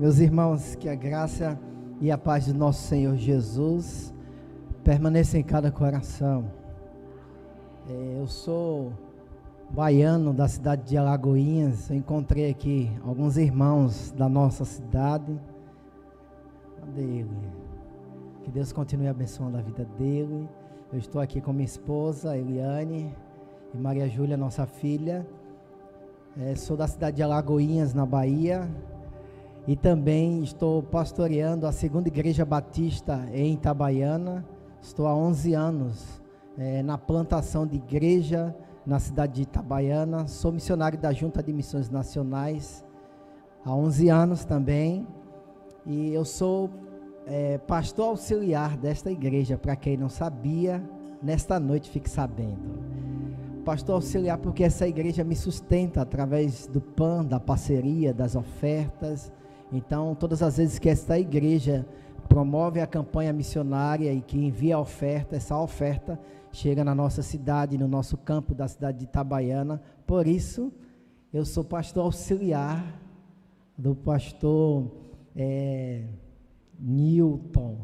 Meus irmãos, que a graça e a paz do nosso Senhor Jesus permaneça em cada coração. Eu sou baiano da cidade de Alagoinhas. Eu encontrei aqui alguns irmãos da nossa cidade. Cadê ele? Que Deus continue abençoando a vida dele. Eu estou aqui com minha esposa, Eliane, e Maria Júlia, nossa filha. Sou da cidade de Alagoinhas, na Bahia. E também estou pastoreando a segunda igreja batista em Itabaiana. Estou há 11 anos na plantação de igreja na cidade de Itabaiana. Sou missionário da Junta de Missões Nacionais há 11 anos também. E eu sou pastor auxiliar desta igreja. Para quem não sabia, nesta noite fique sabendo. Pastor auxiliar porque essa igreja me sustenta através do PAN, da parceria, das ofertas. Então, todas as vezes que esta igreja promove a campanha missionária e que envia a oferta, essa oferta chega na nossa cidade, no nosso campo da cidade de Itabaiana. Por isso, eu sou pastor auxiliar do pastor Newton.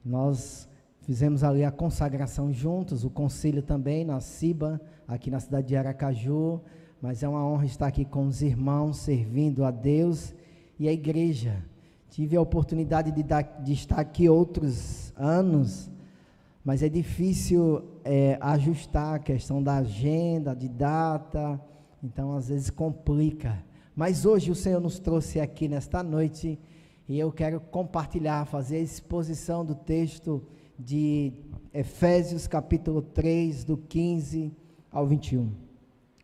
Nós fizemos ali a consagração juntos, o concílio também na CIBA, aqui na cidade de Aracaju. Mas é uma honra estar aqui com os irmãos, servindo a Deus e a igreja. Tive a oportunidade de estar aqui outros anos, mas é difícil ajustar a questão da agenda, de data, então às vezes complica. Mas hoje o Senhor nos trouxe aqui nesta noite e eu quero compartilhar, fazer a exposição do texto de Efésios capítulo 3, do 15 ao 21.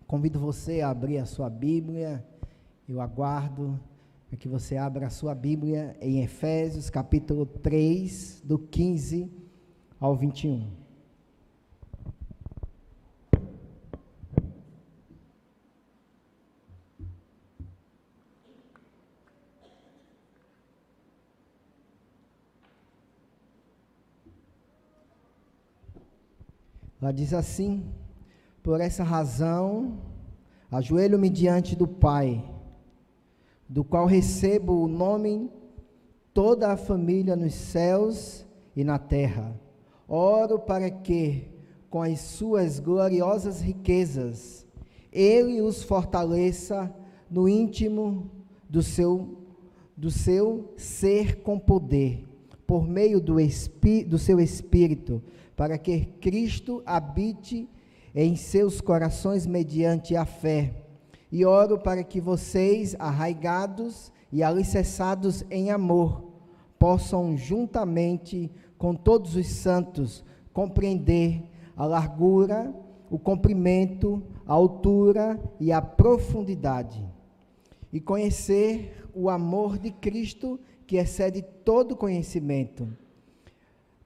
Convido você a abrir a sua Bíblia, eu aguardo para que você abra a sua Bíblia em Efésios capítulo 3, do 15 ao 21. Lá diz assim: por essa razão, ajoelho-me diante do Pai, do qual recebo o nome toda a família nos céus e na terra. Oro para que, com as suas gloriosas riquezas, Ele os fortaleça no íntimo do seu ser com poder, por meio do seu Espírito, para que Cristo habite em seus corações mediante a fé. E oro para que vocês, arraigados e alicerçados em amor, possam juntamente com todos os santos compreender a largura, o comprimento, a altura e a profundidade, e conhecer o amor de Cristo que excede todo conhecimento,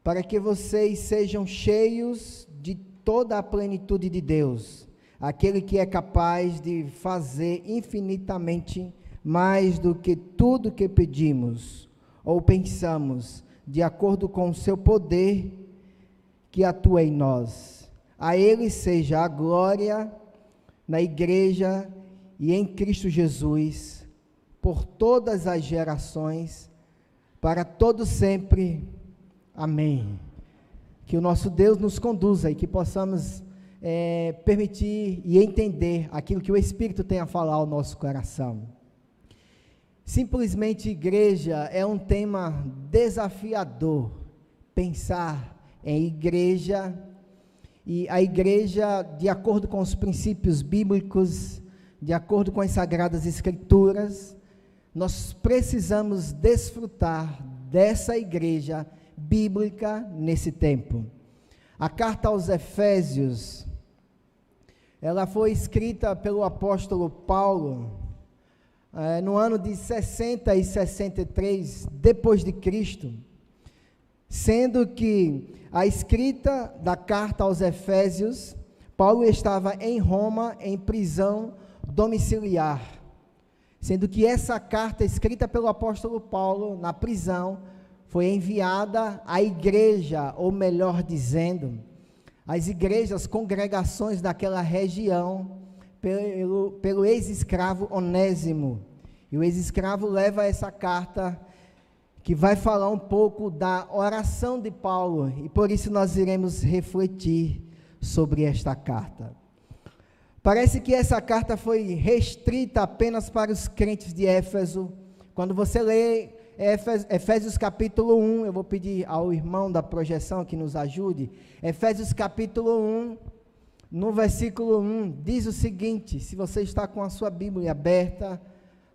para que vocês sejam cheios de toda a plenitude de Deus, aquele que é capaz de fazer infinitamente mais do que tudo que pedimos ou pensamos, de acordo com o seu poder que atua em nós. A Ele seja a glória na igreja e em Cristo Jesus, por todas as gerações, para todo sempre. Amém. Que o nosso Deus nos conduza e que possamos permitir e entender aquilo que o Espírito tem a falar ao nosso coração. Simplesmente igreja é um tema desafiador. Pensar em igreja, e a igreja, de acordo com os princípios bíblicos, de acordo com as Sagradas Escrituras, nós precisamos desfrutar dessa igreja bíblica nesse tempo. A carta aos Efésios, ela foi escrita pelo apóstolo Paulo no ano de 60 e 63 depois de Cristo, sendo que a escrita da carta aos Efésios, Paulo estava em Roma em prisão domiciliar, sendo que essa carta escrita pelo apóstolo Paulo na prisão foi enviada à igreja, ou melhor dizendo, as igrejas, congregações daquela região, pelo ex-escravo Onésimo. E o ex-escravo leva essa carta que vai falar um pouco da oração de Paulo, e por isso nós iremos refletir sobre esta carta. Parece que essa carta foi restrita apenas para os crentes de Éfeso. Quando você lê Efésios capítulo 1, eu vou pedir ao irmão da projeção que nos ajude. Efésios capítulo 1, no versículo 1, diz o seguinte, se você está com a sua Bíblia aberta,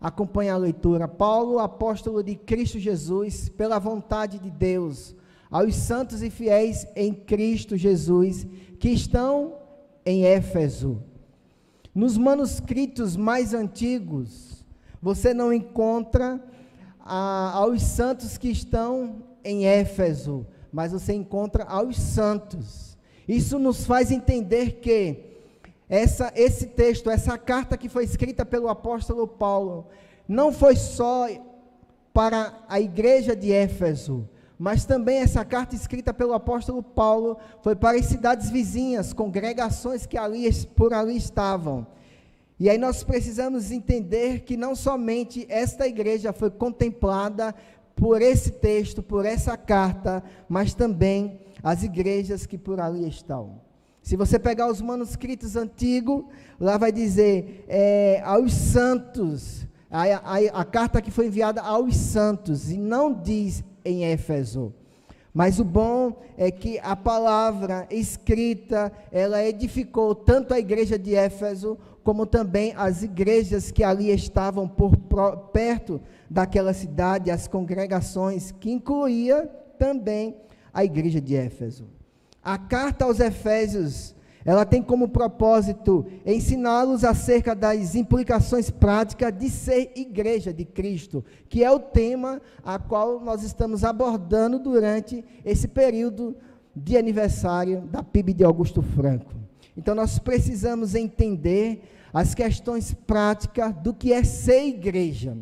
acompanhe a leitura. Paulo, apóstolo de Cristo Jesus, pela vontade de Deus, aos santos e fiéis em Cristo Jesus, que estão em Éfeso. Nos manuscritos mais antigos, você não encontra aos santos que estão em Éfeso, mas você encontra aos santos. Isso nos faz entender que esse texto, essa carta que foi escrita pelo apóstolo Paulo, não foi só para a igreja de Éfeso, mas também essa carta escrita pelo apóstolo Paulo foi para as cidades vizinhas, congregações que por ali estavam. E aí nós precisamos entender que não somente esta igreja foi contemplada por esse texto, por essa carta, mas também as igrejas que por ali estão. Se você pegar os manuscritos antigos, lá vai dizer aos santos, a carta que foi enviada aos santos, e não diz em Éfeso. Mas o bom é que a palavra escrita, ela edificou tanto a igreja de Éfeso, como também as igrejas que ali estavam perto daquela cidade, as congregações, que incluía também a igreja de Éfeso. A carta aos Efésios, ela tem como propósito ensiná-los acerca das implicações práticas de ser igreja de Cristo, que é o tema a qual nós estamos abordando durante esse período de aniversário da PIB de Augusto Franco. Então nós precisamos entender as questões práticas do que é ser igreja.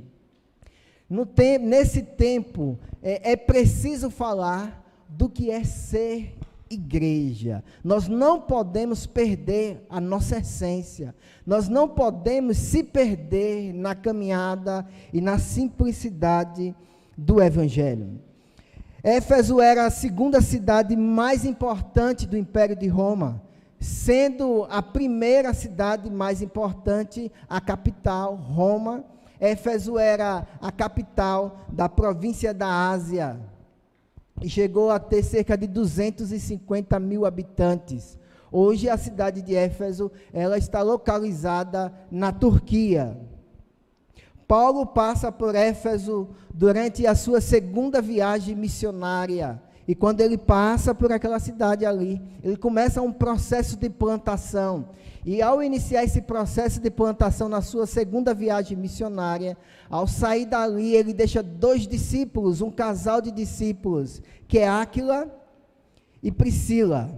Nesse tempo, é preciso falar do que é ser igreja. Nós não podemos perder a nossa essência, nós não podemos se perder na caminhada e na simplicidade do Evangelho. Éfeso era a segunda cidade mais importante do Império de Roma, sendo a primeira cidade mais importante a capital, Roma. Éfeso era a capital da província da Ásia, e chegou a ter cerca de 250 mil habitantes. Hoje a cidade de Éfeso, ela está localizada na Turquia. Paulo passa por Éfeso durante a sua segunda viagem missionária, e quando ele passa por aquela cidade ali, ele começa um processo de plantação, e ao iniciar esse processo de plantação na sua segunda viagem missionária, ao sair dali, ele deixa 2 discípulos, um casal de discípulos, que é Áquila e Priscila.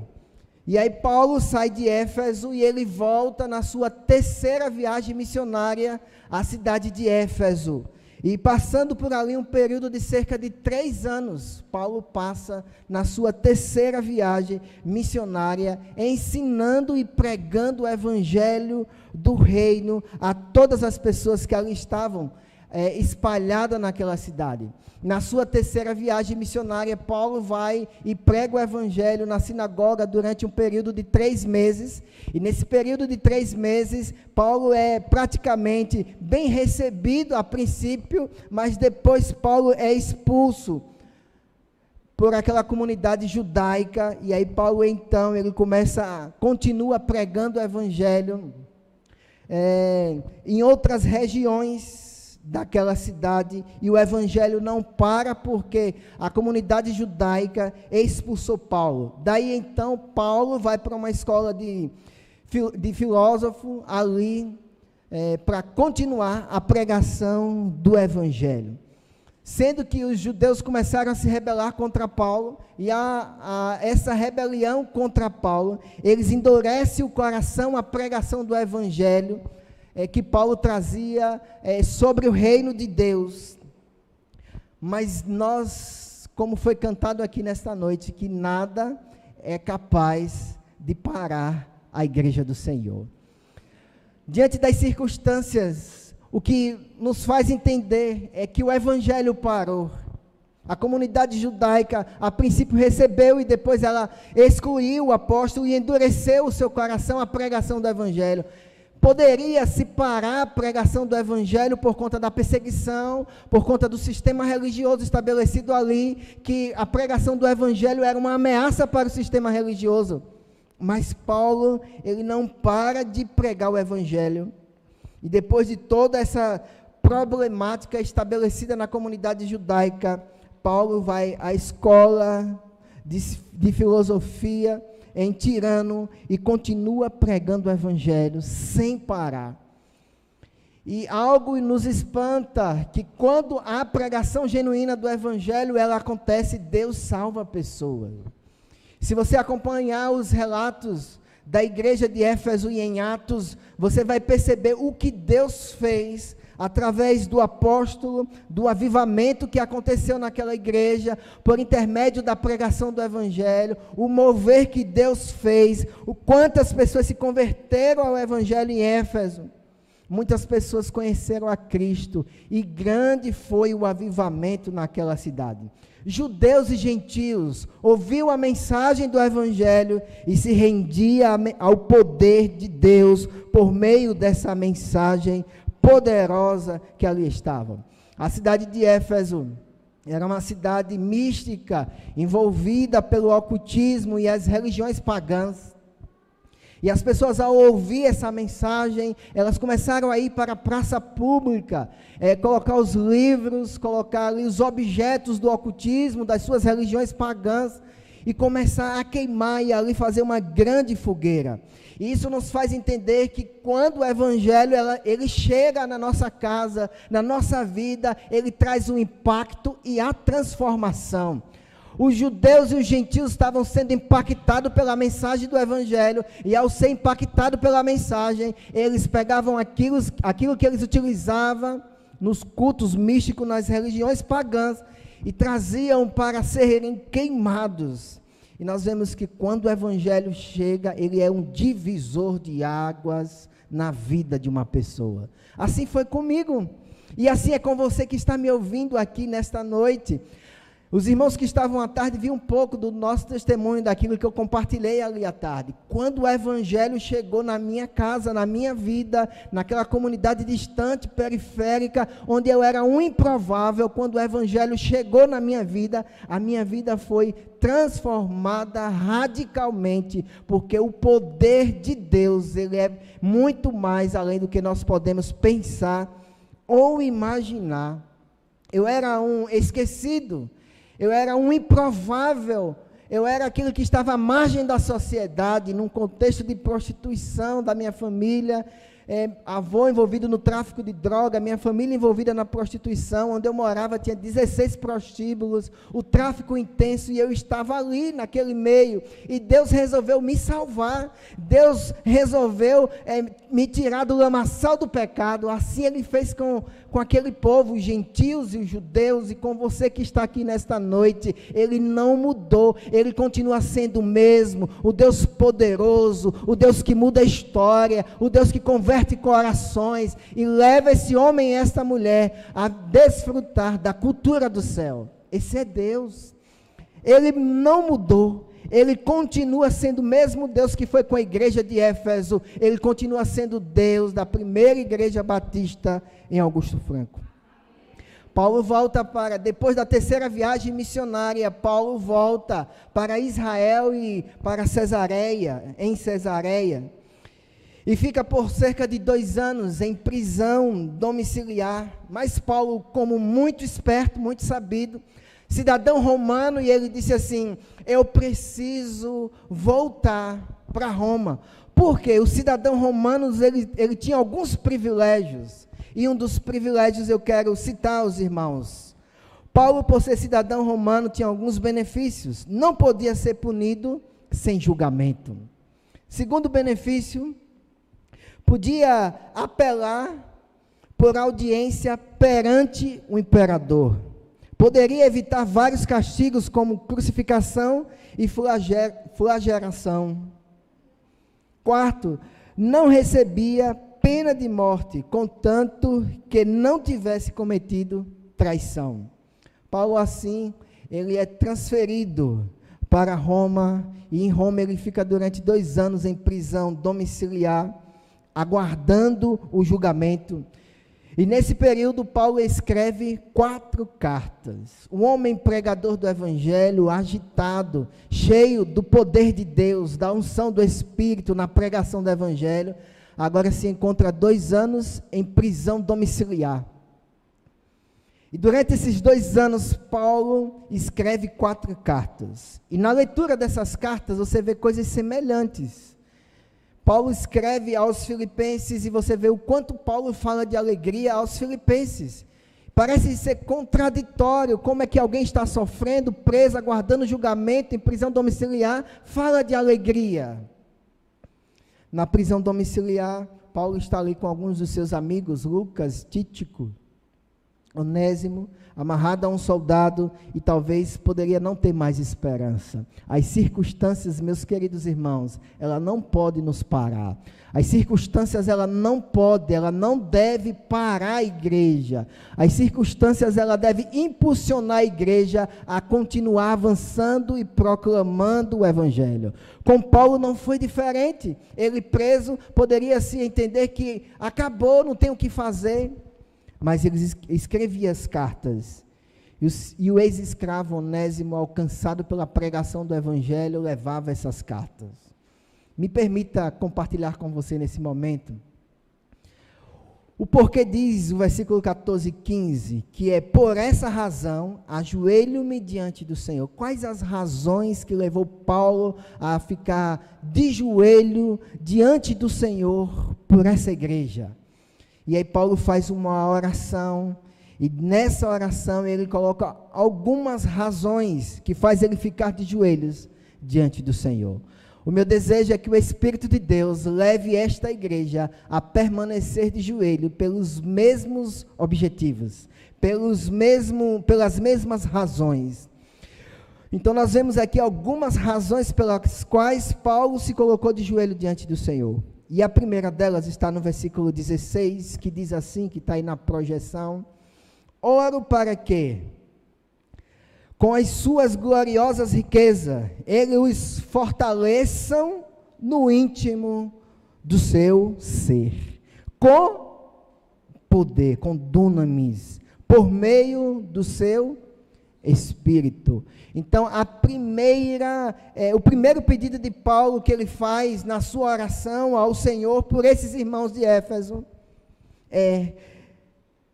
E aí Paulo sai de Éfeso e ele volta na sua terceira viagem missionária à cidade de Éfeso. E passando por ali um período de cerca de 3 anos, Paulo passa na sua terceira viagem missionária, ensinando e pregando o evangelho do reino a todas as pessoas que ali estavam espalhadas naquela cidade. Na sua terceira viagem missionária, Paulo vai e prega o evangelho na sinagoga durante um período de 3 meses, e nesse período de 3 meses, Paulo é praticamente bem recebido a princípio, mas depois Paulo é expulso por aquela comunidade judaica, e aí Paulo então, ele continua pregando o evangelho em outras regiões daquela cidade, e o evangelho não para porque a comunidade judaica expulsou Paulo. Daí então Paulo vai para uma escola de filósofo ali para continuar a pregação do evangelho. Sendo que os judeus começaram a se rebelar contra Paulo, e essa rebelião contra Paulo, eles endurecem o coração à pregação do evangelho, que Paulo trazia sobre o reino de Deus. Mas nós, como foi cantado aqui nesta noite, que nada é capaz de parar a igreja do Senhor. Diante das circunstâncias, o que nos faz entender é que o evangelho parou. A comunidade judaica, a princípio, recebeu e depois ela excluiu o apóstolo e endureceu o seu coração à pregação do evangelho. Poderia se parar a pregação do evangelho por conta da perseguição, por conta do sistema religioso estabelecido ali, que a pregação do evangelho era uma ameaça para o sistema religioso. Mas Paulo, ele não para de pregar o evangelho. E depois de toda essa problemática estabelecida na comunidade judaica, Paulo vai à escola de filosofia em Tirano e continua pregando o evangelho sem parar. E algo nos espanta, que quando há pregação genuína do evangelho, ela acontece, Deus salva a pessoa. Se você acompanhar os relatos da igreja de Éfeso e em Atos, você vai perceber o que Deus fez através do apóstolo, do avivamento que aconteceu naquela igreja, por intermédio da pregação do evangelho, o mover que Deus fez, o quantas pessoas se converteram ao evangelho em Éfeso. Muitas pessoas conheceram a Cristo, e grande foi o avivamento naquela cidade. Judeus e gentios ouviam a mensagem do evangelho e se rendiam ao poder de Deus por meio dessa mensagem poderosa que ali estava. A cidade de Éfeso era uma cidade mística, envolvida pelo ocultismo e as religiões pagãs. E as pessoas, ao ouvir essa mensagem, elas começaram a ir para a praça pública, colocar os livros, colocar ali os objetos do ocultismo, das suas religiões pagãs, e começar a queimar e ali fazer uma grande fogueira. E isso nos faz entender que quando o evangelho ele chega na nossa casa, na nossa vida, ele traz um impacto e a transformação. Os judeus e os gentios estavam sendo impactados pela mensagem do evangelho, e ao ser impactados pela mensagem, eles pegavam aquilo que eles utilizavam nos cultos místicos, nas religiões pagãs, e traziam para serem queimados. E nós vemos que quando o evangelho chega, ele é um divisor de águas na vida de uma pessoa. Assim foi comigo, e assim é com você que está me ouvindo aqui nesta noite. Os irmãos que estavam à tarde viram um pouco do nosso testemunho, daquilo que eu compartilhei ali à tarde. Quando o evangelho chegou na minha casa, na minha vida, naquela comunidade distante, periférica, onde eu era um improvável, quando o evangelho chegou na minha vida, a minha vida foi transformada radicalmente, porque o poder de Deus, ele é muito mais além do que nós podemos pensar ou imaginar. Eu era um esquecido, eu era um improvável, eu era aquilo que estava à margem da sociedade, num contexto de prostituição da minha família, avô envolvido no tráfico de droga, minha família envolvida na prostituição, onde eu morava tinha 16 prostíbulos, o tráfico intenso, e eu estava ali naquele meio, e Deus resolveu me salvar, Deus resolveu me tirar do lamaçal do pecado. Assim Ele fez com aquele povo, os gentios e os judeus, e com você que está aqui nesta noite. Ele não mudou, Ele continua sendo o mesmo, o Deus poderoso, o Deus que muda a história, o Deus que converte corações e leva esse homem e esta mulher a desfrutar da cultura do céu. Esse é Deus. Ele não mudou, Ele continua sendo o mesmo Deus que foi com a igreja de Éfeso. Ele continua sendo Deus da primeira igreja batista em Augusto Franco. Paulo volta depois da terceira viagem missionária, Paulo volta para Israel e para em Cesareia, e fica por cerca de 2 anos em prisão domiciliar. Mas Paulo, como muito esperto, muito sabido, cidadão romano, e ele disse assim: eu preciso voltar para Roma, porque o cidadão romano, ele tinha alguns privilégios, e um dos privilégios eu quero citar aos irmãos. Paulo, por ser cidadão romano, tinha alguns benefícios. Não podia ser punido sem julgamento. Segundo benefício, podia apelar por audiência perante o imperador. Poderia evitar vários castigos, como crucificação e flagelação. Quarto, não recebia pena de morte, contanto que não tivesse cometido traição. Paulo, assim, ele é transferido para Roma, e em Roma ele fica durante 2 anos em prisão domiciliar, aguardando o julgamento. E nesse período, Paulo escreve 4 cartas. Um homem pregador do Evangelho, agitado, cheio do poder de Deus, da unção do Espírito na pregação do Evangelho, agora se encontra 2 anos em prisão domiciliar. E durante esses 2 anos, Paulo escreve 4 cartas. E na leitura dessas cartas, você vê coisas semelhantes. Paulo escreve aos Filipenses e você vê o quanto Paulo fala de alegria aos Filipenses. Parece ser contraditório, como é que alguém está sofrendo, preso, aguardando julgamento, em prisão domiciliar, fala de alegria. Na prisão domiciliar, Paulo está ali com alguns dos seus amigos, Lucas, Tíquico, Onésimo, amarrado a um soldado, e talvez poderia não ter mais esperança. As circunstâncias, meus queridos irmãos, ela não pode nos parar. As circunstâncias, ela não deve parar a igreja. As circunstâncias, ela deve impulsionar a igreja a continuar avançando e proclamando o Evangelho. Com Paulo não foi diferente. Ele preso, poderia se entender que acabou, não tem o que fazer. Mas ele escrevia as cartas, e o ex-escravo Onésimo, alcançado pela pregação do Evangelho, levava essas cartas. Me permita compartilhar com você nesse momento, o porquê diz o versículo 14 e 15, que é: por essa razão, ajoelho-me diante do Senhor. Quais as razões que levou Paulo a ficar de joelho diante do Senhor por essa igreja? E aí Paulo faz uma oração, e nessa oração ele coloca algumas razões que faz ele ficar de joelhos diante do Senhor. O meu desejo é que o Espírito de Deus leve esta igreja a permanecer de joelho pelos mesmos objetivos, pelas mesmas razões. Então nós vemos aqui algumas razões pelas quais Paulo se colocou de joelho diante do Senhor. E a primeira delas está no versículo 16, que diz assim, que está aí na projeção: oro para que, com as suas gloriosas riquezas, ele os fortaleçam no íntimo do seu ser, com poder, com dunamis, por meio do seu Espírito. Então, o primeiro pedido de Paulo que ele faz na sua oração ao Senhor por esses irmãos de Éfeso é: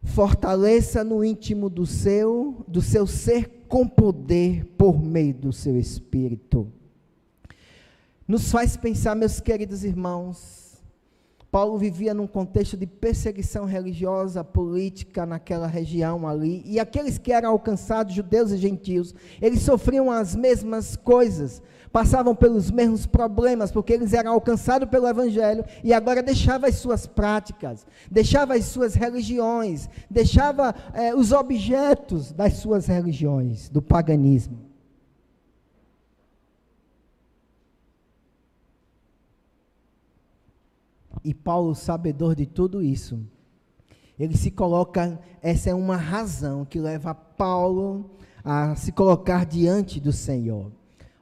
fortaleça no íntimo do seu ser com poder por meio do seu Espírito. Nos faz pensar, meus queridos irmãos, Paulo vivia num contexto de perseguição religiosa, política naquela região ali, e aqueles que eram alcançados, judeus e gentios, eles sofriam as mesmas coisas, passavam pelos mesmos problemas, porque eles eram alcançados pelo Evangelho, e agora deixavam as suas práticas, deixavam as suas religiões, deixavam os objetos das suas religiões, do paganismo. E Paulo, sabedor de tudo isso, ele se coloca, essa é uma razão que leva Paulo a se colocar diante do Senhor.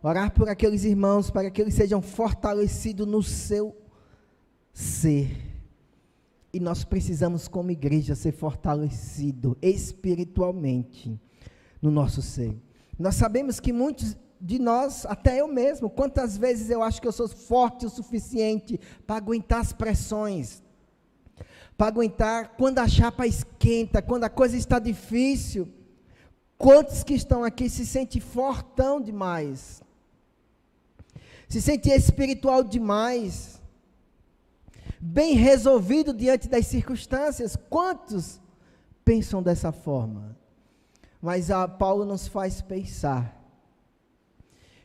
Orar por aqueles irmãos, para que eles sejam fortalecidos no seu ser. E nós precisamos, como igreja, ser fortalecidos espiritualmente no nosso ser. Nós sabemos que muitos de nós, até eu mesmo, quantas vezes eu acho que eu sou forte o suficiente para aguentar as pressões, para aguentar quando a chapa esquenta, quando a coisa está difícil. Quantos que estão aqui se sentem fortão demais, se sentem espiritual demais, bem resolvido diante das circunstâncias? Quantos pensam dessa forma? Mas Paulo nos faz pensar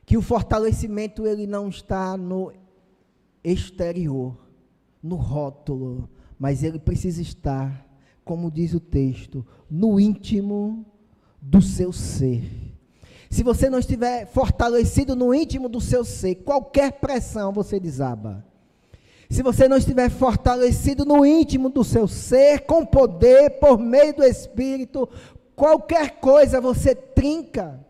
que o fortalecimento ele não está no exterior, no rótulo, mas ele precisa estar, como diz o texto, no íntimo do seu ser. Se você não estiver fortalecido no íntimo do seu ser, qualquer pressão você desaba. Se você não estiver fortalecido no íntimo do seu ser, com poder, por meio do Espírito, qualquer coisa você trinca.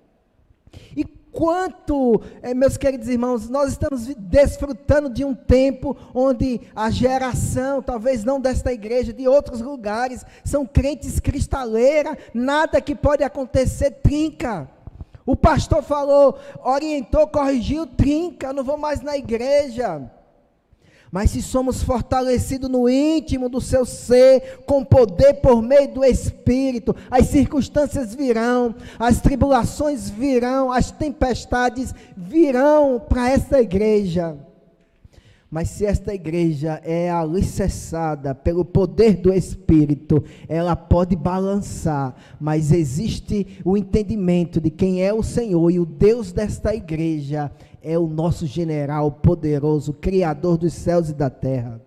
E quanto, meus queridos irmãos, nós estamos desfrutando de um tempo onde a geração, talvez não desta igreja, de outros lugares, são crentes cristaleira, nada que pode acontecer trinca. O pastor falou, orientou, corrigiu, trinca, não vou mais na igreja. Mas se somos fortalecidos no íntimo do seu ser, com poder por meio do Espírito, as circunstâncias virão, as tribulações virão, as tempestades virão para esta igreja. Mas se esta igreja é alicerçada pelo poder do Espírito, ela pode balançar, mas existe o entendimento de quem é o Senhor, e o Deus desta igreja é o nosso general poderoso, Criador dos céus e da terra.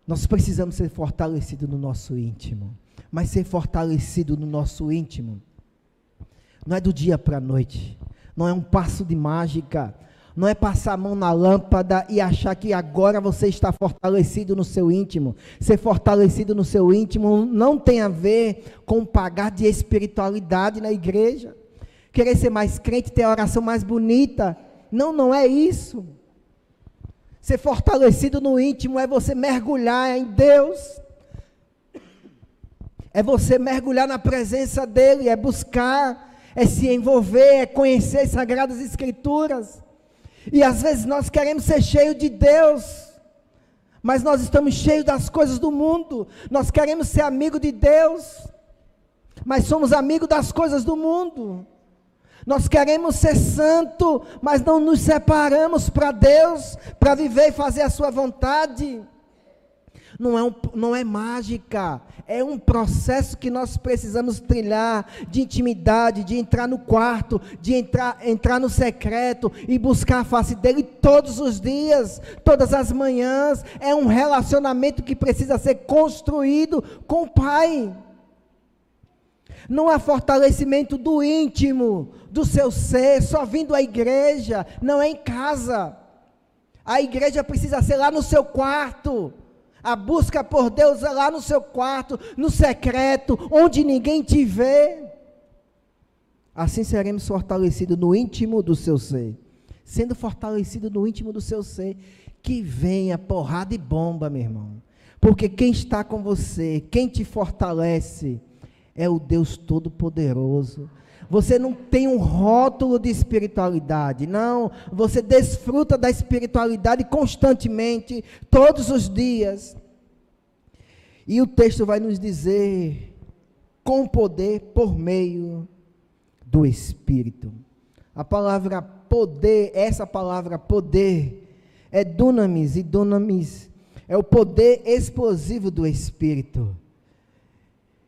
Nós precisamos ser fortalecidos no nosso íntimo, mas ser fortalecido no nosso íntimo não é do dia para a noite, não é um passo de mágica, não é passar a mão na lâmpada e achar que agora você está fortalecido no seu íntimo. Ser fortalecido no seu íntimo não tem a ver com pagar de espiritualidade na igreja, querer ser mais crente, ter a oração mais bonita. Não é isso. Ser fortalecido no íntimo é você mergulhar em Deus, é você mergulhar na presença dEle, é buscar, é se envolver, é conhecer as Sagradas Escrituras. E às vezes nós queremos ser cheios de Deus, mas nós estamos cheios das coisas do mundo. Nós queremos ser amigo de Deus, mas somos amigos das coisas do mundo. Nós queremos ser santo, mas não nos separamos para Deus, para viver e fazer a sua vontade. Não é mágica, é um processo que nós precisamos trilhar, de intimidade, de entrar no quarto, de entrar no secreto e buscar a face dele todos os dias, todas as manhãs. É um relacionamento que precisa ser construído com o Pai. Não há fortalecimento do íntimo, do seu ser, só vindo à igreja, não é em casa. A igreja precisa ser lá no seu quarto. A busca por Deus é lá no seu quarto, no secreto, onde ninguém te vê. Assim seremos fortalecidos no íntimo do seu ser. Sendo fortalecido no íntimo do seu ser, que venha porrada e bomba, meu irmão. Porque quem está com você, quem te fortalece, é o Deus Todo-Poderoso. Você não tem um rótulo de espiritualidade, não, você desfruta da espiritualidade constantemente, todos os dias. E o texto vai nos dizer, com poder por meio do Espírito. A palavra poder, essa palavra poder, é dunamis, e dunamis é o poder explosivo do Espírito.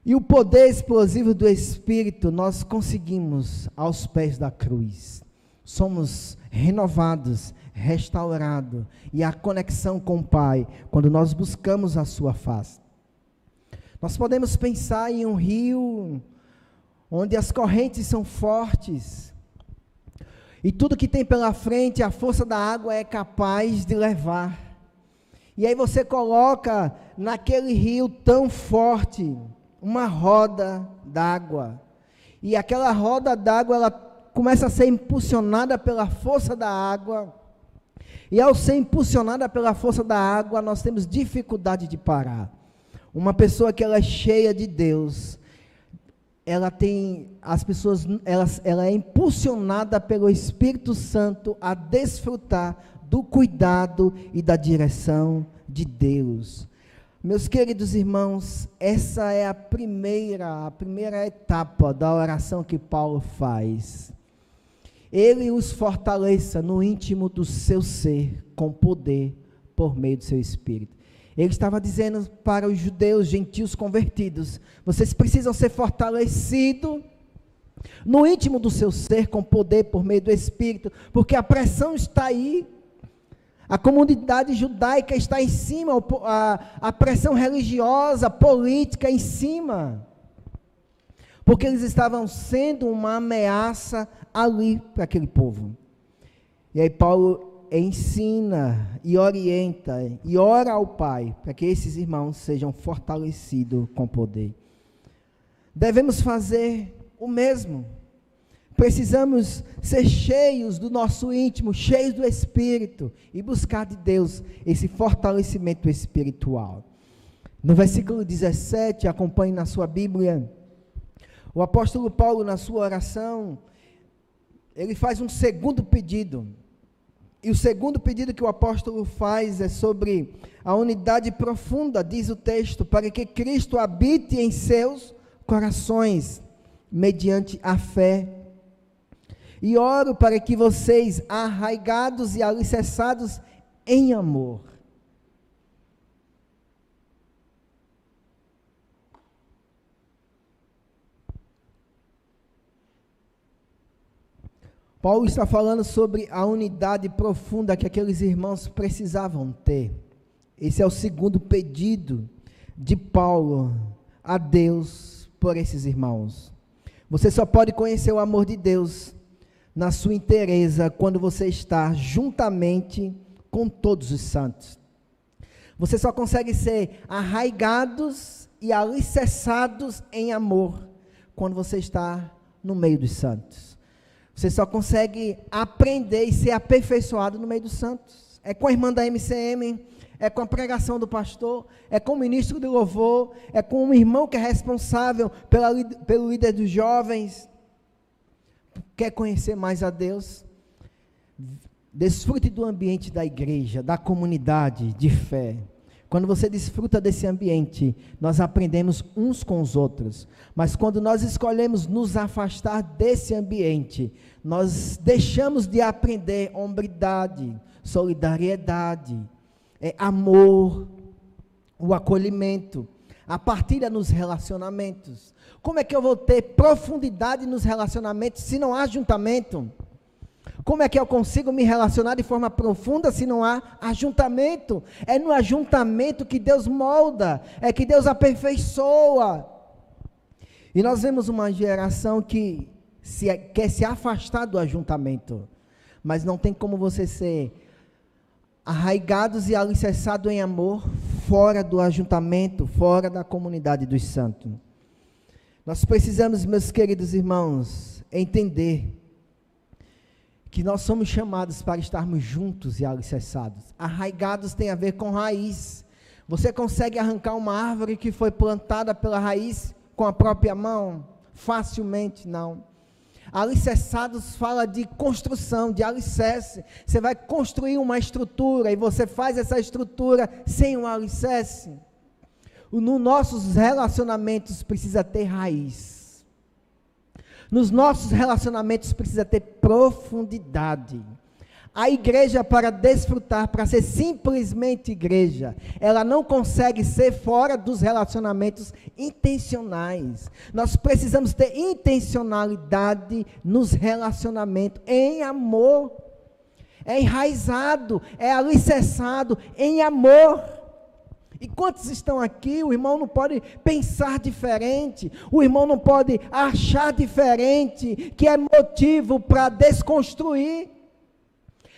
E o poder explosivo do Espírito nós conseguimos aos pés da cruz. Somos renovados, restaurados, e a conexão com o Pai, quando nós buscamos a sua face. Nós podemos pensar em um rio, onde as correntes são fortes, e tudo que tem pela frente, a força da água é capaz de levar. E aí você coloca naquele rio tão forte, uma roda d'água, e aquela roda d'água, ela começa a ser impulsionada pela força da água, e ao ser impulsionada pela força da água, nós temos dificuldade de parar. Uma pessoa que ela é cheia de Deus, ela é impulsionada pelo Espírito Santo a desfrutar do cuidado e da direção de Deus. Meus queridos irmãos, essa é a primeira etapa da oração que Paulo faz. Ele os fortaleça no íntimo do seu ser, com poder, por meio do seu Espírito. Ele estava dizendo para os judeus, gentios convertidos, vocês precisam ser fortalecidos no íntimo do seu ser, com poder, por meio do Espírito, porque a pressão está aí. A comunidade judaica está em cima, a pressão religiosa, política em cima, porque eles estavam sendo uma ameaça ali para aquele povo. E aí Paulo ensina e orienta e ora ao Pai para que esses irmãos sejam fortalecidos com poder. Devemos fazer o mesmo. Precisamos ser cheios do nosso íntimo, cheios do Espírito e buscar de Deus esse fortalecimento espiritual. No versículo 17, acompanhe na sua Bíblia, o apóstolo Paulo, na sua oração, ele faz um segundo pedido. E o segundo pedido que o apóstolo faz é sobre a unidade profunda, diz o texto, para que Cristo habite em seus corações, mediante a fé. E oro para que vocês, arraigados e alicerçados em amor, Paulo está falando sobre a unidade profunda que aqueles irmãos precisavam ter. Esse é o segundo pedido de Paulo a Deus por esses irmãos. Você só pode conhecer o amor de Deus na sua inteireza quando você está juntamente com todos os santos. Você só consegue ser arraigados e alicerçados em amor quando você está no meio dos santos. Você só consegue aprender e ser aperfeiçoado no meio dos santos. É com a irmã da MCM, é com a pregação do pastor, é com o ministro do louvor, é com um irmão que é responsável pelo líder dos jovens. Quer conhecer mais a Deus? Desfrute do ambiente da igreja, da comunidade de fé. Quando você desfruta desse ambiente, nós aprendemos uns com os outros. Mas quando nós escolhemos nos afastar desse ambiente, nós deixamos de aprender hombridade, solidariedade, amor, o acolhimento, a partilha nos relacionamentos. Como é que eu vou ter profundidade nos relacionamentos se não há ajuntamento? Como é que eu consigo me relacionar de forma profunda se não há ajuntamento? É no ajuntamento que Deus molda, é que Deus aperfeiçoa. E nós vemos uma geração que quer se afastar do ajuntamento, mas não tem como você ser arraigados e alicerçados em amor fora do ajuntamento, fora da comunidade dos santos. Nós precisamos, meus queridos irmãos, entender que nós somos chamados para estarmos juntos e alicerçados. Arraigados tem a ver com raiz. Você consegue arrancar uma árvore que foi plantada pela raiz com a própria mão? Facilmente não. Alicerçados fala de construção, de alicerce. Você vai construir uma estrutura e você faz essa estrutura sem um alicerce. Nos nossos relacionamentos precisa ter raiz. Nos nossos relacionamentos precisa ter profundidade. A igreja, para desfrutar, para ser simplesmente igreja, ela não consegue ser fora dos relacionamentos intencionais. Nós precisamos ter intencionalidade nos relacionamentos, em amor. É enraizado, é alicerçado em amor. E quantos estão aqui, o irmão não pode pensar diferente, o irmão não pode achar diferente, que é motivo para desconstruir.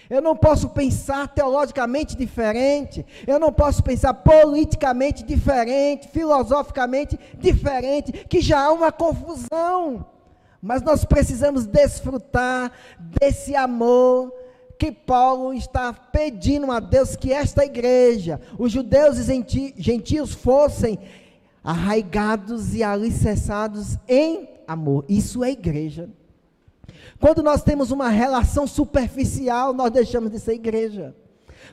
Eu não posso pensar teologicamente diferente, eu não posso pensar politicamente diferente, filosoficamente diferente, que já há uma confusão. Mas nós precisamos desfrutar desse amor que Paulo está pedindo a Deus que esta igreja, os judeus e gentios fossem arraigados e alicerçados em amor. Isso é igreja. Quando nós temos uma relação superficial, nós deixamos de ser igreja.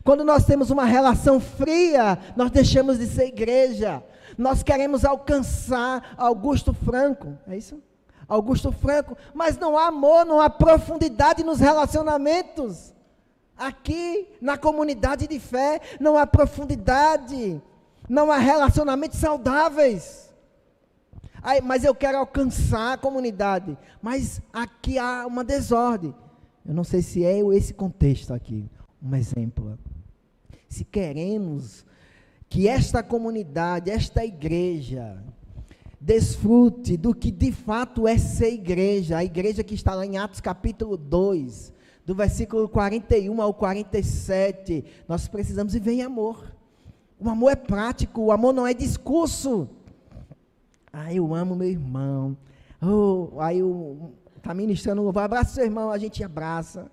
Quando nós temos uma relação fria, nós deixamos de ser igreja. Nós queremos alcançar Augusto Franco, é isso? Augusto Franco, mas não há amor, não há profundidade nos relacionamentos. Aqui, na comunidade de fé, não há profundidade, não há relacionamentos saudáveis. Mas eu quero alcançar a comunidade, mas aqui há uma desordem. Eu não sei se é esse contexto aqui, um exemplo. Se queremos que esta comunidade, esta igreja, desfrute do que de fato é ser igreja, a igreja que está lá em Atos capítulo 2, do versículo 41 ao 47, nós precisamos viver em amor. O amor é prático, o amor não é discurso. Eu amo meu irmão. Está ministrando louvor, abraça seu irmão, a gente abraça.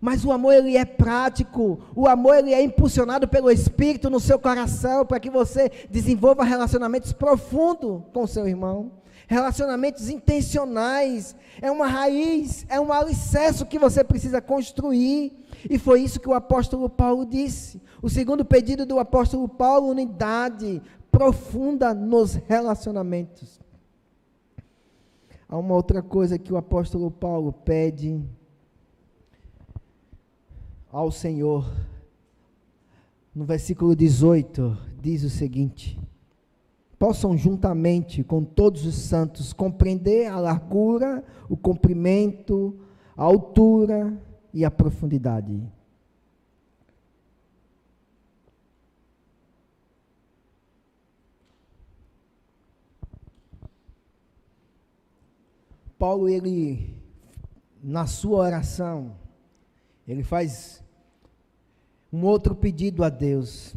Mas o amor, ele é prático, o amor, ele é impulsionado pelo Espírito no seu coração, para que você desenvolva relacionamentos profundos com o seu irmão, relacionamentos intencionais, é uma raiz, é um alicerce que você precisa construir, e foi isso que o apóstolo Paulo disse. O segundo pedido do apóstolo Paulo, unidade profunda nos relacionamentos. Há uma outra coisa que o apóstolo Paulo pede ao Senhor. No versículo 18, diz o seguinte: possam juntamente com todos os santos compreender a largura, o comprimento, a altura e a profundidade. Paulo, ele, na sua oração, ele faz um outro pedido a Deus: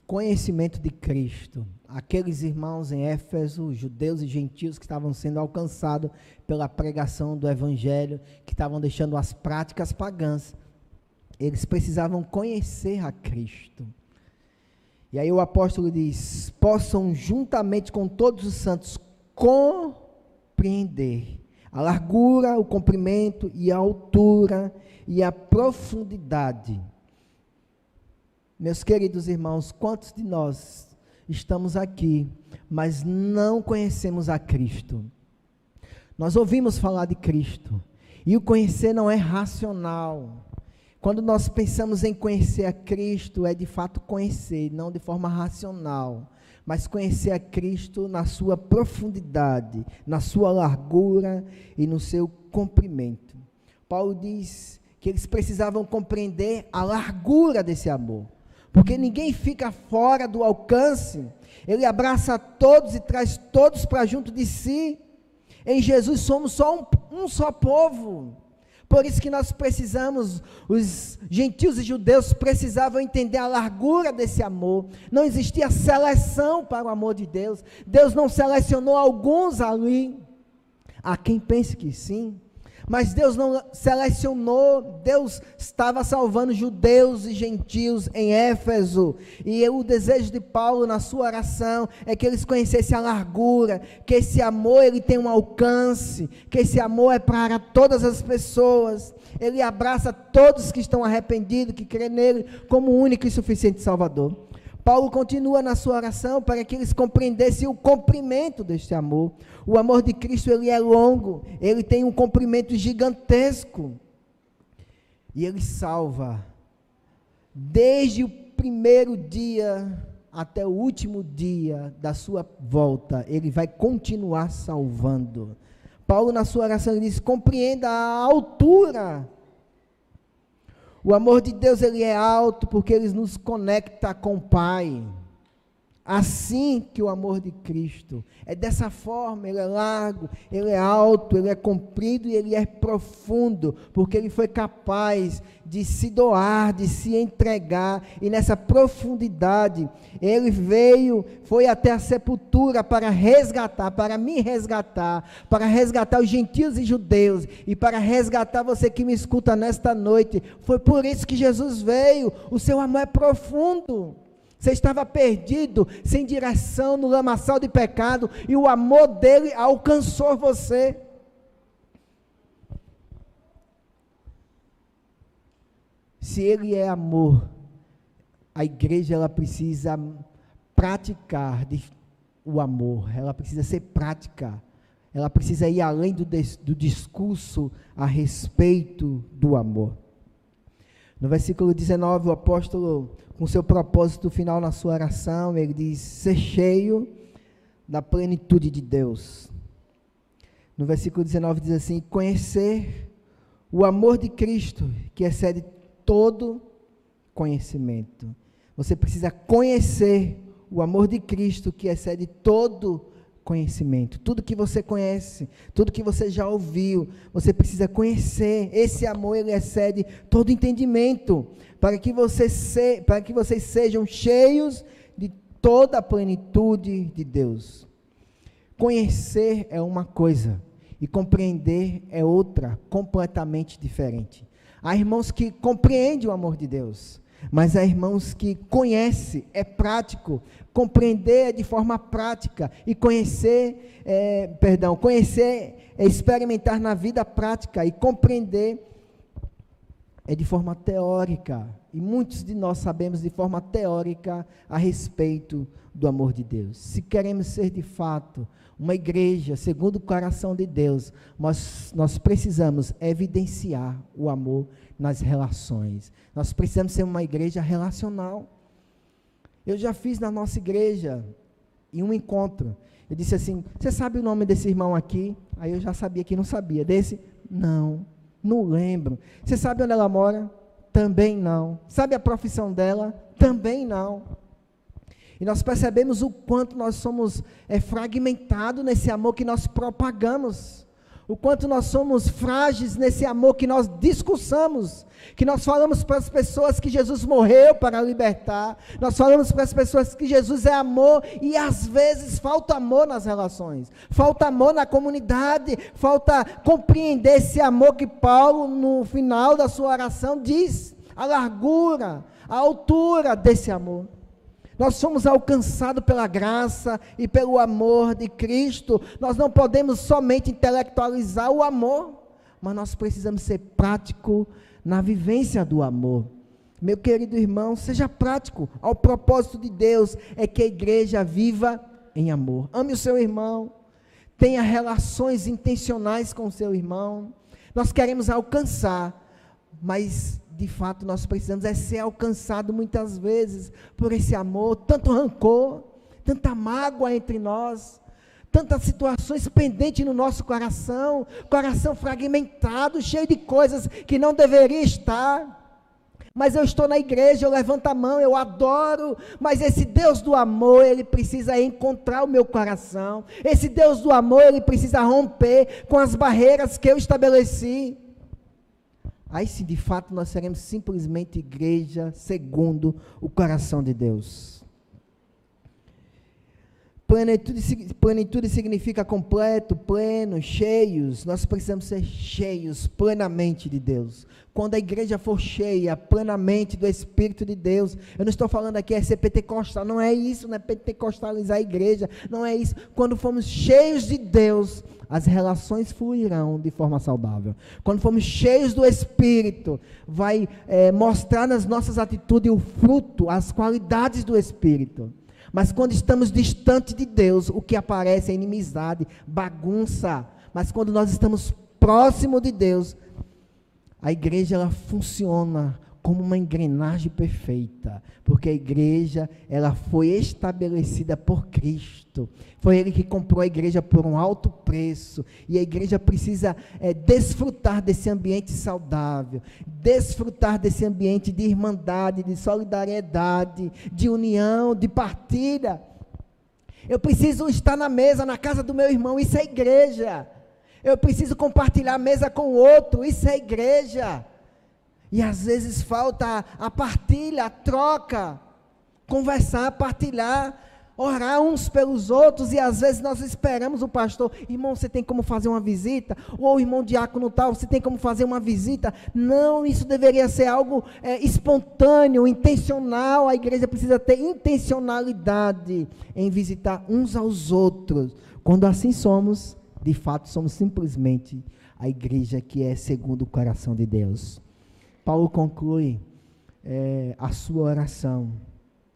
conhecimento de Cristo. Aqueles irmãos em Éfeso, judeus e gentios que estavam sendo alcançados pela pregação do Evangelho, que estavam deixando as práticas pagãs, eles precisavam conhecer a Cristo. E aí o apóstolo diz: possam juntamente com todos os santos compreender a largura, o comprimento e a altura e a profundidade. Meus queridos irmãos, quantos de nós estamos aqui, mas não conhecemos a Cristo? Nós ouvimos falar de Cristo, e o conhecer não é racional. Quando nós pensamos em conhecer a Cristo, é de fato conhecer, não de forma racional, mas conhecer a Cristo na sua profundidade, na sua largura e no seu comprimento. Paulo diz que eles precisavam compreender a largura desse amor, porque ninguém fica fora do alcance, ele abraça todos e traz todos para junto de si. Em Jesus somos só um só povo. Por isso que nós precisamos, os gentios e judeus precisavam entender a largura desse amor. Não existia seleção para o amor de Deus. Deus não selecionou alguns ali. Há quem pense que sim, mas Deus não selecionou. Deus estava salvando judeus e gentios em Éfeso, e o desejo de Paulo na sua oração é que eles conhecessem a largura, que esse amor ele tem um alcance, que esse amor é para todas as pessoas, ele abraça todos que estão arrependidos, que crê nele como único e suficiente Salvador. Paulo continua na sua oração para que eles compreendessem o comprimento deste amor. O amor de Cristo, ele é longo, ele tem um comprimento gigantesco, e ele salva, desde o primeiro dia até o último dia da sua volta, ele vai continuar salvando. Paulo na sua oração ele diz: compreenda a altura. O amor de Deus ele é alto porque ele nos conecta com o Pai. Assim que o amor de Cristo é dessa forma, ele é largo, ele é alto, ele é comprido e ele é profundo, porque ele foi capaz de se doar, de se entregar, e nessa profundidade, ele veio, foi até a sepultura para resgatar, para me resgatar, para resgatar os gentios e judeus, e para resgatar você que me escuta nesta noite. Foi por isso que Jesus veio. O seu amor é profundo. Você estava perdido, sem direção, no lamaçal de pecado, e o amor dele alcançou você. Se ele é amor, a igreja ela precisa praticar o amor, ela precisa ser prática, ela precisa ir além do discurso a respeito do amor. No versículo 19, o apóstolo, com seu propósito final na sua oração, ele diz: ser cheio da plenitude de Deus. No versículo 19 diz assim: conhecer o amor de Cristo, que excede todo conhecimento. Você precisa conhecer o amor de Cristo, que excede todo conhecimento. Tudo que você conhece, tudo que você já ouviu, você precisa conhecer. Esse amor, ele excede todo entendimento, para que vocês sejam cheios de toda a plenitude de Deus. Conhecer é uma coisa, e compreender é outra, completamente diferente. Há irmãos que compreendem o amor de Deus, mas há irmãos que conhecem, é prático, compreender é de forma prática, e conhecer é experimentar na vida prática, e compreender é de forma teórica, e muitos de nós sabemos de forma teórica a respeito do amor de Deus. Se queremos ser de fato uma igreja segundo o coração de Deus, nós precisamos evidenciar o amor nas relações. Nós precisamos ser uma igreja relacional. Eu já fiz na nossa igreja, em um encontro, eu disse assim: você sabe o nome desse irmão aqui? Aí eu já sabia que não sabia. Desse? Não lembro. Você sabe onde ela mora? Também não. Sabe a profissão dela? Também não. E nós percebemos o quanto nós somos fragmentados nesse amor que nós propagamos, o quanto nós somos frágeis nesse amor que nós discursamos, que nós falamos para as pessoas que Jesus morreu para libertar, nós falamos para as pessoas que Jesus é amor, e às vezes falta amor nas relações, falta amor na comunidade, falta compreender esse amor que Paulo, no final da sua oração, diz, a largura, a altura desse amor. Nós somos alcançados pela graça e pelo amor de Cristo. Nós não podemos somente intelectualizar o amor, mas nós precisamos ser prático na vivência do amor. Meu querido irmão, seja prático. Ao propósito de Deus é que a igreja viva em amor. Ame o seu irmão, tenha relações intencionais com o seu irmão. Nós queremos alcançar, mas de fato nós precisamos ser alcançado muitas vezes por esse amor, tanto rancor, tanta mágoa entre nós, tantas situações pendentes no nosso coração fragmentado, cheio de coisas que não deveria estar. Mas eu estou na igreja, eu levanto a mão, eu adoro, mas esse Deus do amor, ele precisa encontrar o meu coração, esse Deus do amor, ele precisa romper com as barreiras que eu estabeleci. Aí sim, de fato, nós seremos simplesmente igreja segundo o coração de Deus. Plenitude significa completo, pleno, cheios. Nós precisamos ser cheios plenamente de Deus. Quando a igreja for cheia plenamente do Espírito de Deus, eu não estou falando aqui ser pentecostal, não é isso, não é pentecostalizar a igreja, não é isso. Quando formos cheios de Deus, as relações fluirão de forma saudável. Quando formos cheios do Espírito, vai mostrar nas nossas atitudes o fruto, as qualidades do Espírito. Mas quando estamos distantes de Deus, o que aparece é inimizade, bagunça. Mas quando nós estamos próximos de Deus, a igreja ela funciona como uma engrenagem perfeita, porque a igreja ela foi estabelecida por Cristo, foi Ele que comprou a igreja por um alto preço, e a igreja precisa desfrutar desse ambiente saudável, desfrutar desse ambiente de irmandade, de solidariedade, de união, de partilha. Eu preciso estar na mesa, na casa do meu irmão, isso é igreja. Eu preciso compartilhar a mesa com o outro, isso é igreja. E às vezes falta a partilha, a troca, conversar, partilhar, orar uns pelos outros, e às vezes nós esperamos o pastor: irmão, você tem como fazer uma visita? Ou irmão diácono tal, você tem como fazer uma visita? Não, isso deveria ser algo espontâneo, intencional. A igreja precisa ter intencionalidade em visitar uns aos outros. Quando assim somos, de fato somos simplesmente a igreja que é segundo o coração de Deus. Paulo conclui a sua oração,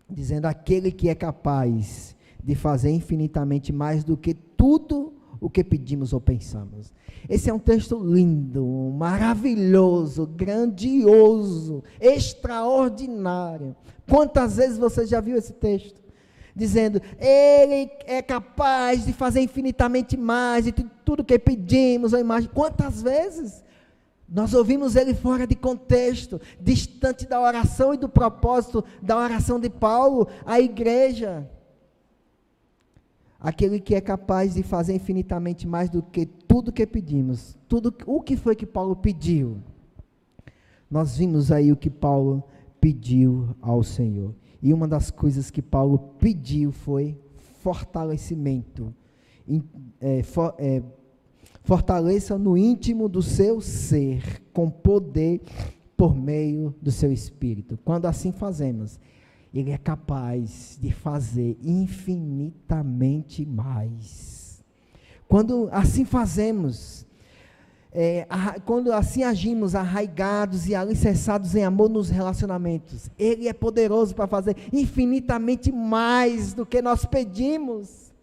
dizendo: aquele que é capaz de fazer infinitamente mais do que tudo o que pedimos ou pensamos. Esse é um texto lindo, maravilhoso, grandioso, extraordinário. Quantas vezes você já viu esse texto? Dizendo: Ele é capaz de fazer infinitamente mais de tudo que pedimos ou imaginamos. Quantas vezes? Nós ouvimos ele fora de contexto, distante da oração e do propósito da oração de Paulo à igreja. aquele que é capaz de fazer infinitamente mais do que tudo que pedimos. O que foi que Paulo pediu? Nós vimos aí o que Paulo pediu ao Senhor. E uma das coisas que Paulo pediu foi fortalecimento. Fortaleça no íntimo do seu ser, com poder por meio do seu Espírito. Quando assim fazemos, Ele é capaz de fazer infinitamente mais. Quando assim fazemos, quando assim agimos arraigados e alicerçados em amor nos relacionamentos, Ele é poderoso para fazer infinitamente mais do que nós pedimos.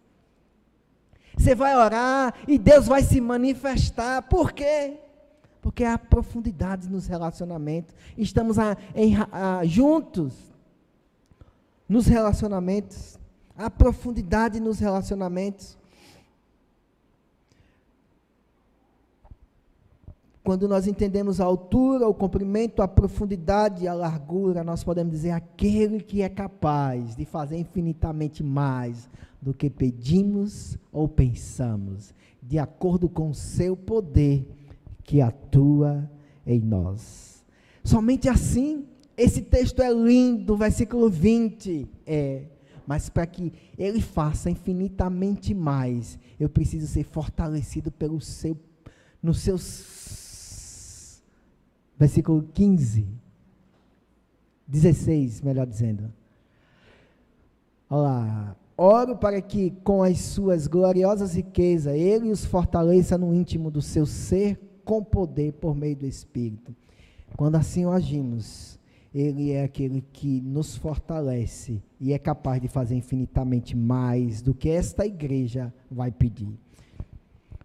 Você vai orar e Deus vai se manifestar. Por quê? Porque há profundidade nos relacionamentos. Estamos juntos nos relacionamentos. Há profundidade nos relacionamentos. Quando nós entendemos a altura, o comprimento, a profundidade e a largura, nós podemos dizer aquele que é capaz de fazer infinitamente mais do que pedimos ou pensamos, de acordo com o seu poder que atua em nós. Somente assim, esse texto é lindo, versículo 20, mas para que ele faça infinitamente mais, eu preciso ser fortalecido no seu versículo 15, 16, melhor dizendo. Olha lá. Oro para que com as suas gloriosas riquezas, Ele os fortaleça no íntimo do seu ser, com poder por meio do Espírito. Quando assim o agimos, Ele é aquele que nos fortalece e é capaz de fazer infinitamente mais do que esta igreja vai pedir.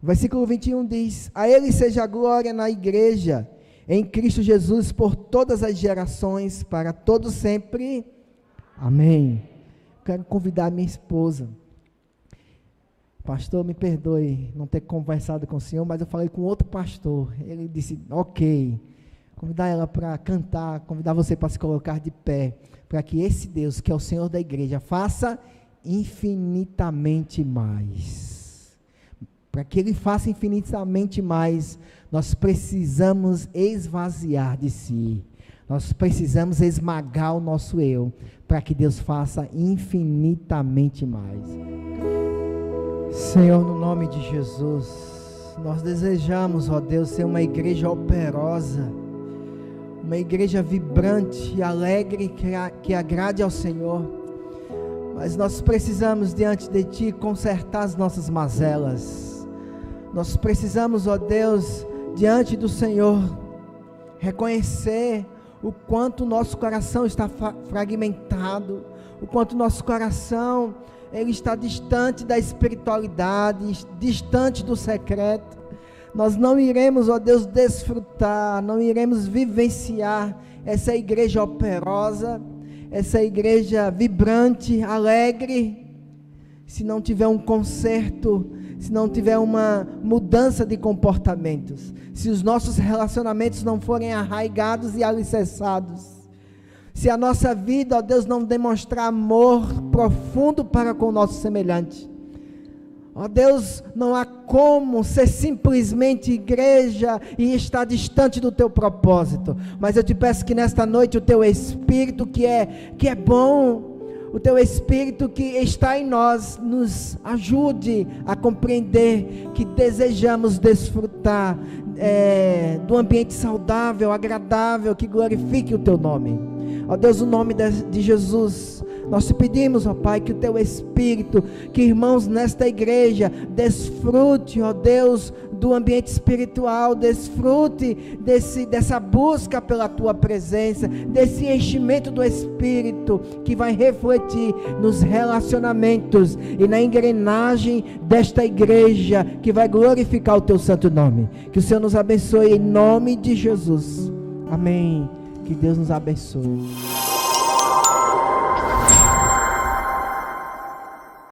Versículo 21 diz: a Ele seja a glória na igreja, em Cristo Jesus, por todas as gerações, para todos sempre. Amém. Quero convidar minha esposa. Pastor, me perdoe não ter conversado com o senhor, mas eu falei com outro pastor. Ele disse, ok. Convidar ela para cantar, convidar você para se colocar de pé, para que esse Deus, que é o Senhor da igreja, faça infinitamente mais. Para que Ele faça infinitamente mais, nós precisamos esvaziar de si. Nós precisamos esmagar o nosso eu, para que Deus faça infinitamente mais. Senhor, no nome de Jesus, nós desejamos, ó Deus, ser uma igreja operosa, uma igreja vibrante e alegre, que agrade ao Senhor. Mas nós precisamos, diante de Ti, consertar as nossas mazelas. Nós precisamos, ó Deus, diante do Senhor, reconhecer o quanto o nosso coração está fragmentado, o quanto o nosso coração ele está distante da espiritualidade, distante do secreto. Nós não iremos, ó Deus, desfrutar, não iremos vivenciar essa igreja operosa, essa igreja vibrante, alegre, se não tiver um conserto, se não tiver uma mudança de comportamentos, se os nossos relacionamentos não forem arraigados e alicerçados, se a nossa vida, ó Deus, não demonstrar amor profundo para com o nosso semelhante, ó Deus, não há como ser simplesmente igreja e estar distante do Teu propósito. Mas eu te peço que nesta noite o Teu Espírito que é bom, o Teu Espírito que está em nós, nos ajude a compreender que desejamos desfrutar do ambiente saudável, agradável, que glorifique o Teu nome. Ó Deus, no nome de Jesus, nós te pedimos, ó Pai, que o Teu Espírito, que irmãos nesta igreja, desfrute, ó Deus, do ambiente espiritual, desfrute dessa busca pela Tua presença, desse enchimento do Espírito, que vai refletir nos relacionamentos e na engrenagem desta igreja, que vai glorificar o Teu santo nome. Que o Senhor nos abençoe em nome de Jesus. Amém. Que Deus nos abençoe.